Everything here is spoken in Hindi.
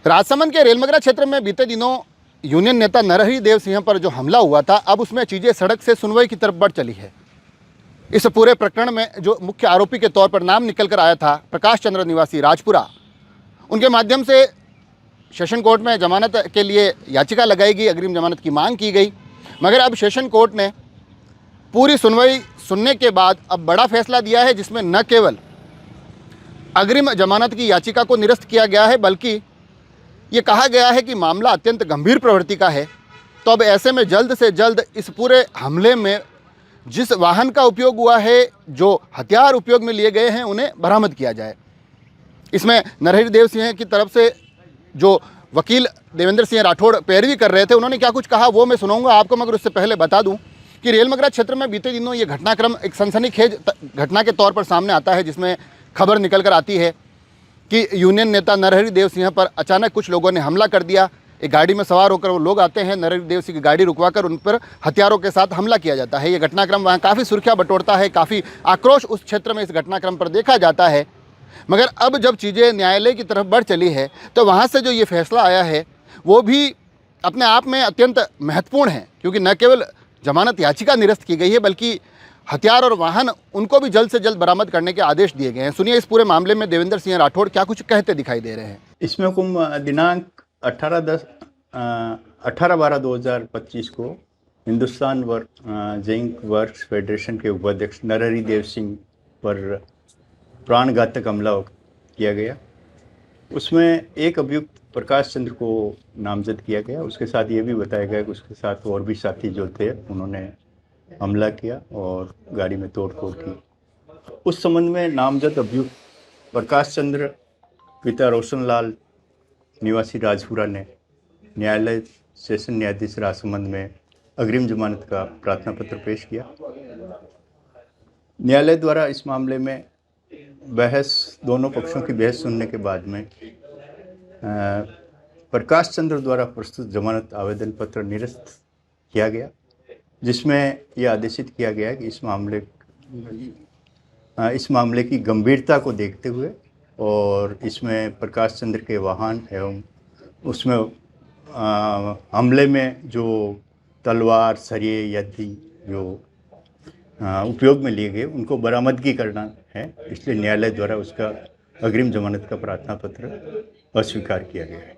राजसमंद के रेलमगरा क्षेत्र में बीते दिनों यूनियन नेता नरहरि देव सिंह पर जो हमला हुआ था, अब उसमें चीज़ें सड़क से सुनवाई की तरफ बढ़ चली है। इस पूरे प्रकरण में जो मुख्य आरोपी के तौर पर नाम निकल कर आया था, प्रकाश चंद्र निवासी राजपुरा, उनके माध्यम से सेशन कोर्ट में जमानत के लिए याचिका लगाई गई, अग्रिम जमानत की मांग की गई। मगर अब सेशन कोर्ट ने पूरी सुनवाई सुनने के बाद अब बड़ा फैसला दिया है, जिसमें न केवल अग्रिम जमानत की याचिका को निरस्त किया गया है, बल्कि ये कहा गया है कि मामला अत्यंत गंभीर प्रवृत्ति का है। तो अब ऐसे में जल्द से जल्द इस पूरे हमले में जिस वाहन का उपयोग हुआ है, जो हथियार उपयोग में लिए गए हैं, उन्हें बरामद किया जाए। इसमें नरहरि देव सिंह की तरफ से जो वकील देवेंद्र सिंह राठौड़ पैरवी कर रहे थे, उन्होंने क्या कुछ कहा वो मैं सुनाऊंगा आपको, मगर उससे पहले बता दूं कि रेलमगरा क्षेत्र में बीते दिनों ये घटनाक्रम एक सनसनीखेज घटना के तौर पर सामने आता है, जिसमें खबर निकल कर आती है कि यूनियन नेता नरहरि देव सिंह पर अचानक कुछ लोगों ने हमला कर दिया। एक गाड़ी में सवार होकर वो लोग आते हैं, नरहरि देव सिंह की गाड़ी रुकवाकर उन पर हथियारों के साथ हमला किया जाता है। ये घटनाक्रम वहाँ काफ़ी सुर्खियाँ बटोरता है, काफ़ी आक्रोश उस क्षेत्र में इस घटनाक्रम पर देखा जाता है। मगर अब जब चीज़ें न्यायालय की तरफ बढ़ चली है, तो वहाँ से जो ये फैसला आया है वो भी अपने आप में अत्यंत महत्वपूर्ण है, क्योंकि न केवल जमानत याचिका निरस्त की गई है, बल्कि हथियार और वाहन उनको भी जल्द से जल्द बरामद करने के आदेश दिए गए हैं। सुनिए इस पूरे मामले में देवेंद्र सिंह राठौड़ क्या कुछ कहते दिखाई दे रहे हैं। इसमें कुम दिनांक 18/12/2025 को हिंदुस्तान जिंक वर्क्स फेडरेशन के उपाध्यक्ष नरहरि देव सिंह पर प्राणघातक हमला किया गया। उसमें एक अभियुक्त प्रकाश चंद्र को नामजद किया गया। उसके साथ ये भी बताया गया कि उसके साथ और भी साथी जो थे उन्होंने हमला किया और गाड़ी में तोड़ फोड़ की। उस संबंध में नामजद अभियुक्त प्रकाश चंद्र पिता रोशनलाल निवासी राजपुरा ने न्यायालय सेशन न्यायाधीश राजसमंद में अग्रिम जमानत का प्रार्थना पत्र पेश किया। न्यायालय द्वारा इस मामले में दोनों पक्षों की बहस सुनने के बाद में प्रकाश चंद्र द्वारा प्रस्तुत जमानत आवेदन पत्र निरस्त किया गया, जिसमें यह आदेशित किया गया कि इस मामले की गंभीरता को देखते हुए और इसमें प्रकाश चंद्र के वाहन एवं उसमें हमले में जो तलवार, सरिये आदि जो उपयोग में लिए गए, उनको बरामदगी करना है। इसलिए न्यायालय द्वारा उसका अग्रिम जमानत का प्रार्थना पत्र अस्वीकार किया गया है।